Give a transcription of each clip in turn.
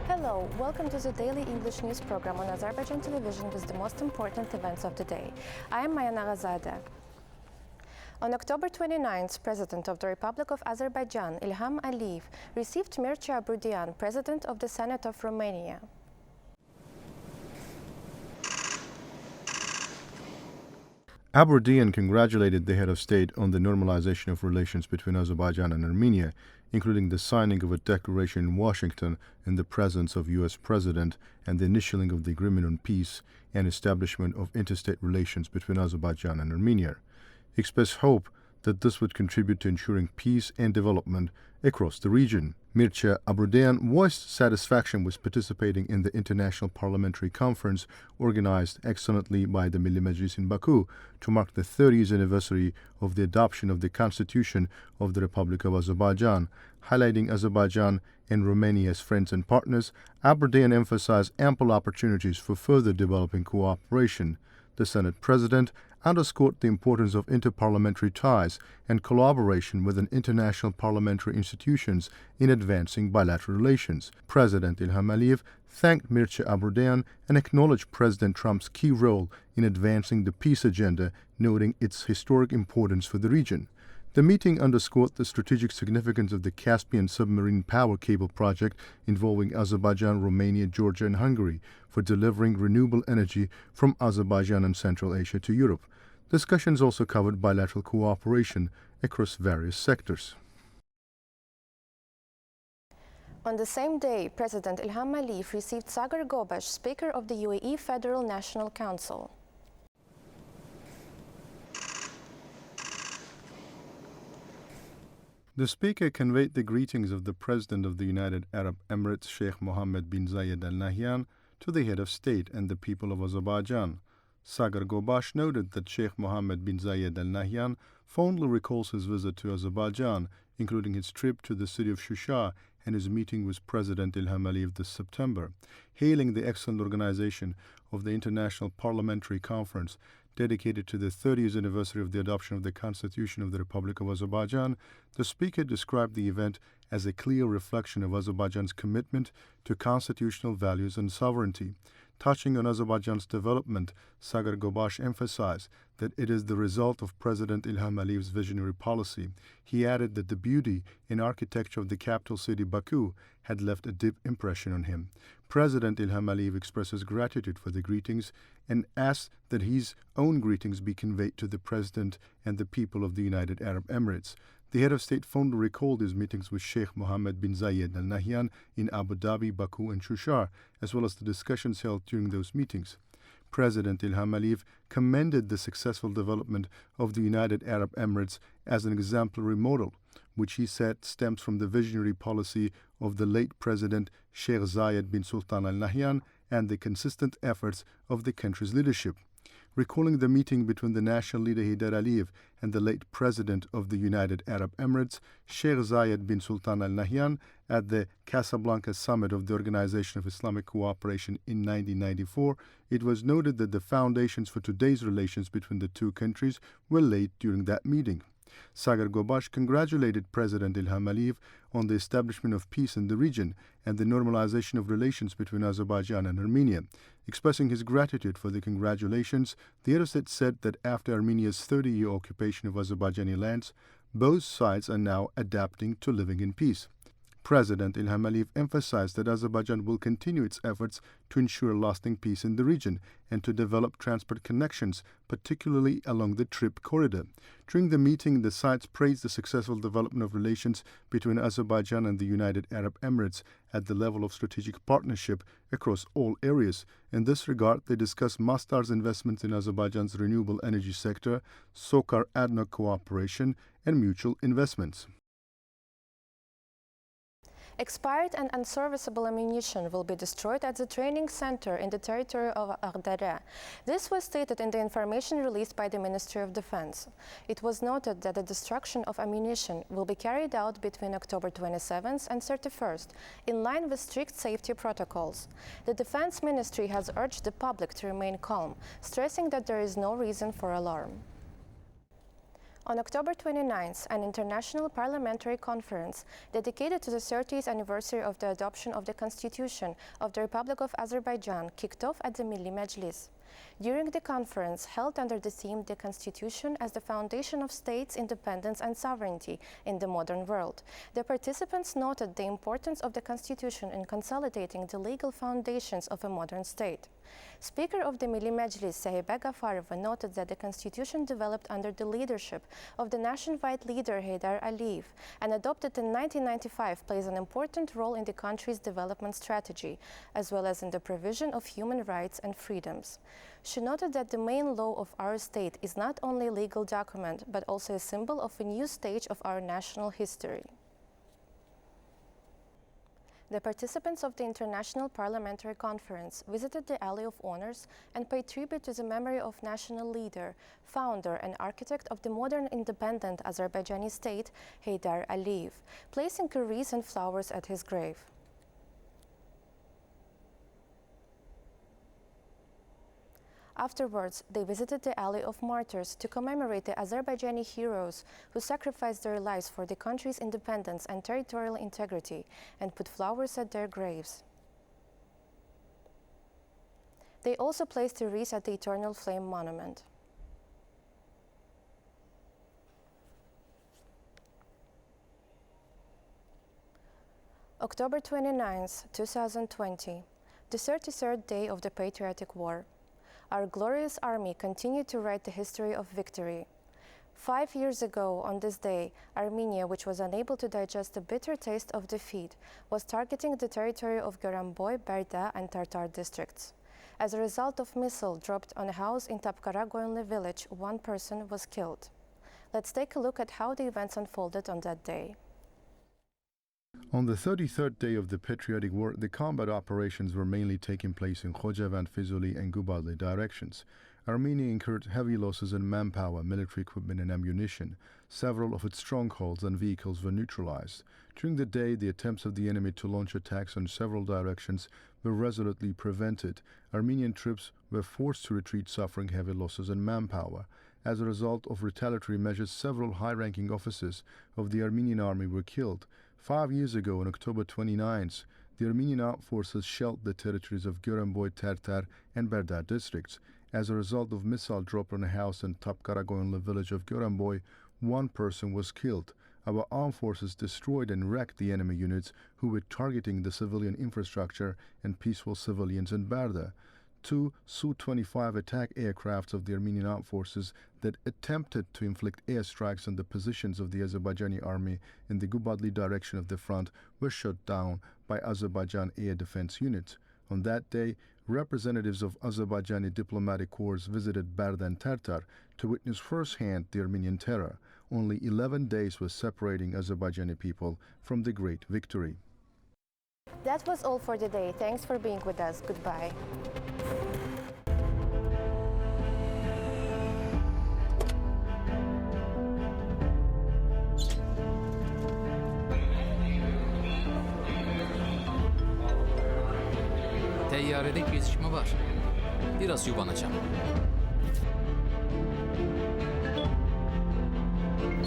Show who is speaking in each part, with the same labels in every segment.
Speaker 1: Hello, welcome to the daily English news program on Azərbaycan Televiziya with the most important events of the day. I am Maya Nagazadeh. On October 29th, President of the Republic of Azerbaijan, Ilham Aliyev, received Mircea Abrudyan, President of the Senate of Romania.
Speaker 2: Abrudyan congratulated the head of state on the normalization of relations between Azerbaijan and Armenia, including the signing of a declaration in Washington in the presence of U.S. President and the initialing of the agreement on peace and establishment of interstate relations between Azerbaijan and Armenia. He expressed hope that this would contribute to ensuring peace and development across the region. Mircea Abrudyan voiced satisfaction with participating in the International Parliamentary Conference organized excellently by the Milli Meclis in Baku to mark the 30th anniversary of the adoption of the Constitution of the Republic of Azerbaijan. Highlighting Azerbaijan and Romania as friends and partners, Abrudyan emphasized ample opportunities for further developing cooperation. The Senate President underscored the importance of interparliamentary ties and collaboration within international parliamentary institutions in advancing bilateral relations. President Ilham Aliyev thanked Mircea Abrudyan and acknowledged President Trump's key role in advancing the peace agenda, noting its historic importance for the region. The meeting underscored the strategic significance of the Caspian submarine power cable project involving Azerbaijan, Romania, Georgia, and Hungary for delivering renewable energy from Azerbaijan and Central Asia to Europe. Discussions also covered bilateral cooperation across various sectors.
Speaker 1: On the same day, President Ilham Aliyev received Sagar Gobash, Speaker of the UAE Federal National Council.
Speaker 2: The speaker conveyed the greetings of the President of the United Arab Emirates, Sheikh Mohammed bin Zayed Al Nahyan, to the head of state and the people of Azerbaijan. Sagar Gobash noted that Sheikh Mohammed bin Zayed Al Nahyan fondly recalls his visit to Azerbaijan, including his trip to the city of Shusha and his meeting with President Ilham Aliyev this September. Hailing the excellent organization of the International Parliamentary Conference dedicated to the 30th anniversary of the adoption of the Constitution of the Republic of Azerbaijan, the speaker described the event as a clear reflection of Azerbaijan's commitment to constitutional values and sovereignty. Touching on Azerbaijan's development, Sagar Gobash emphasized that it is the result of President Ilham Aliyev's visionary policy. He added that the beauty and architecture of the capital city Baku had left a deep impression on him. President Ilham Aliyev expresses gratitude for the greetings and asked that his own greetings be conveyed to the President and the people of the United Arab Emirates. The head of state fondly recalled his meetings with Sheikh Mohammed bin Zayed Al Nahyan in Abu Dhabi, Baku, and Shushar, as well as the discussions held during those meetings. President Ilham Aliyev commended the successful development of the United Arab Emirates as an exemplary model, which he said stems from the visionary policy of the late President Sheikh Zayed bin Sultan Al Nahyan and the consistent efforts of the country's leadership. Recalling the meeting between the national leader Heydar Aliyev and the late President of the United Arab Emirates, Sheikh Zayed bin Sultan Al Nahyan, at the Casablanca summit of the Organization of Islamic Cooperation in 1994, it was noted that the foundations for today's relations between the two countries were laid during that meeting. Sagar Gobash congratulated President Ilham Aliyev on the establishment of peace in the region and the normalization of relations between Azerbaijan and Armenia. Expressing his gratitude for the congratulations, the head of state said that after Armenia's 30-year occupation of Azerbaijani lands, both sides are now adapting to living in peace. President Ilham Aliyev emphasized that Azerbaijan will continue its efforts to ensure lasting peace in the region and to develop transport connections, particularly along the Trip corridor. During the meeting, the sides praised the successful development of relations between Azerbaijan and the United Arab Emirates at the level of strategic partnership across all areas. In this regard, they discussed Mastar's investments in Azerbaijan's renewable energy sector, SOCAR-ADNOC cooperation, and mutual investments.
Speaker 1: Expired and unserviceable ammunition will be destroyed at the training center in the territory of Ağdərə. This was stated in the information released by the Ministry of Defense. It was noted that the destruction of ammunition will be carried out between October 27th and 31st, in line with strict safety protocols. The Defense Ministry has urged the public to remain calm, stressing that there is no reason for alarm. On October 29th, an international parliamentary conference dedicated to the 30th anniversary of the adoption of the Constitution of the Republic of Azerbaijan kicked off at the Milli Məclis. During the conference, held under the theme "The Constitution as the Foundation of States' Independence and Sovereignty in the Modern World," the participants noted the importance of the Constitution in consolidating the legal foundations of a modern state. Speaker of the Milli Məclis, Sahibə Qafarova, noted that the Constitution developed under the leadership of the nation-wide leader Heydər Əliyev and adopted in 1995 plays an important role in the country's development strategy, as well as in the provision of human rights and freedoms. She noted that the main law of our state is not only a legal document, but also a symbol of a new stage of our national history. The participants of the International Parliamentary Conference visited the Alley of Honors and paid tribute to the memory of national leader, founder and architect of the modern independent Azerbaijani state, Heydər Əliyev, placing a wreath and flowers at his grave. Afterwards, they visited the Alley of Martyrs to commemorate the Azerbaijani heroes who sacrificed their lives for the country's independence and territorial integrity and put flowers at their graves. They also placed a wreath at the Eternal Flame Monument. October 29th, 2020, the 33rd day of the Patriotic War. Our glorious army continued to write the history of victory. 5 years ago, on this day, Armenia, which was unable to digest the bitter taste of defeat, was targeting the territory of Goranboy, Bərdə, and Tartar districts. As a result of missile dropped on a house in Tapkaragoynlu village, one person was killed. Let's take a look at how the events unfolded on that day.
Speaker 2: On the 33rd day of the Patriotic War, the combat operations were mainly taking place in Khojavand, Füzuli, and Gubadli directions. Armenia incurred heavy losses in manpower, military equipment, and ammunition. Several of its strongholds and vehicles were neutralized. During the day, the attempts of the enemy to launch attacks on several directions were resolutely prevented. Armenian troops were forced to retreat, suffering heavy losses in manpower. As a result of retaliatory measures, several high-ranking officers of the Armenian army were killed. 5 years ago, on October 29th, the Armenian armed forces shelled the territories of Goranboy, Tartar, and Bərdə districts. As a result of missile drop on a house in Tapkaragoynlu village of Goranboy, one person was killed. Our armed forces destroyed and wrecked the enemy units who were targeting the civilian infrastructure and peaceful civilians in Bərdə. 2 Su-25 attack aircrafts of the Armenian armed forces that attempted to inflict airstrikes on the positions of the Azerbaijani army in the Gubadli direction of the front were shot down by Azerbaijan air defense units. On that day, representatives of Azerbaijani diplomatic corps visited Bərdə and Tartar to witness firsthand the Armenian terror. Only 11 days were separating Azerbaijani people from the great victory.
Speaker 1: That was all for the day. Thanks for being with us. Goodbye.
Speaker 3: Təyyarədə gecikmə var. Biraz yubanacağım.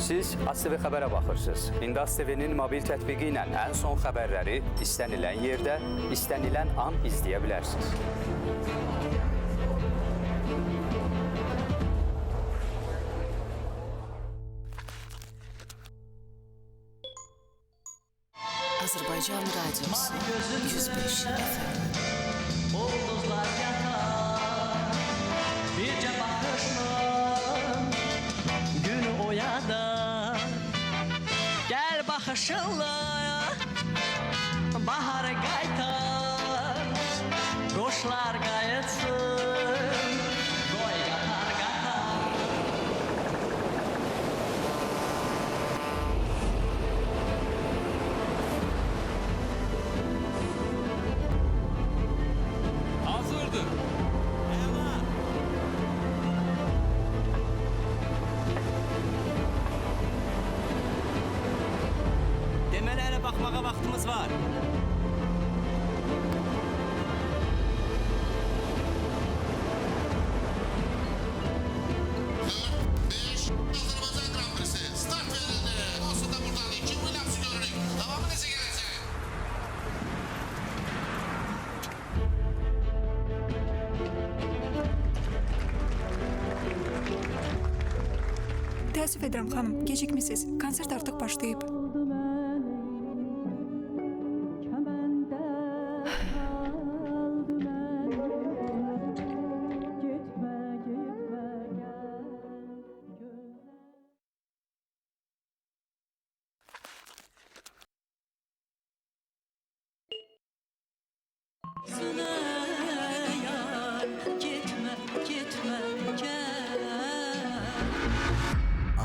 Speaker 4: Siz AzTV xəbərə baxırsınız. İndi AzTV-nin mobil tətbiqi ilə ən son xəbərləri istənilən yerdə, istənilən an izləyə bilərsiniz.
Speaker 5: Azərbaycan Radiosu 105 FM.
Speaker 6: Ulduzlar yatar, bircə baxışla günü oyadar. Gəl baxışınla baharı qaytar, quşlar qayıtsın, qoy qatar qatar.
Speaker 7: Daha vaxtımız var.
Speaker 8: Azərbaycan Qranprisi start verildi. Olsun da buradan 2 Williams'ı görürük. Davamı necə gələcək?
Speaker 9: Təəssüf edirəm xanım, gecikmisiniz. Konsert artıq başlayıb.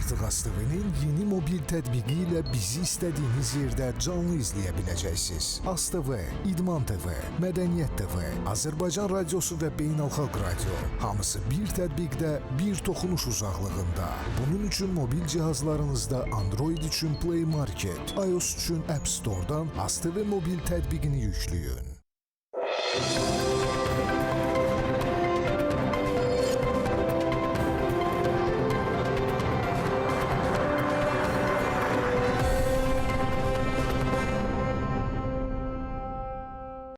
Speaker 10: Artıq AzTV-nin yeni mobil tətbiqi ilə bizi istədiyiniz yerdə canlı izləyə biləcəksiniz. AzTV, İdman TV, Mədəniyyət TV, Azərbaycan Radiosu və Beynəlxalq Radio. Hamısı bir tətbiqdə, bir toxunuş uzaqlığında. Bunun üçün mobil cihazlarınızda Android üçün Play Market, iOS üçün App Store-dan AzTV mobil tətbiqini yükləyin.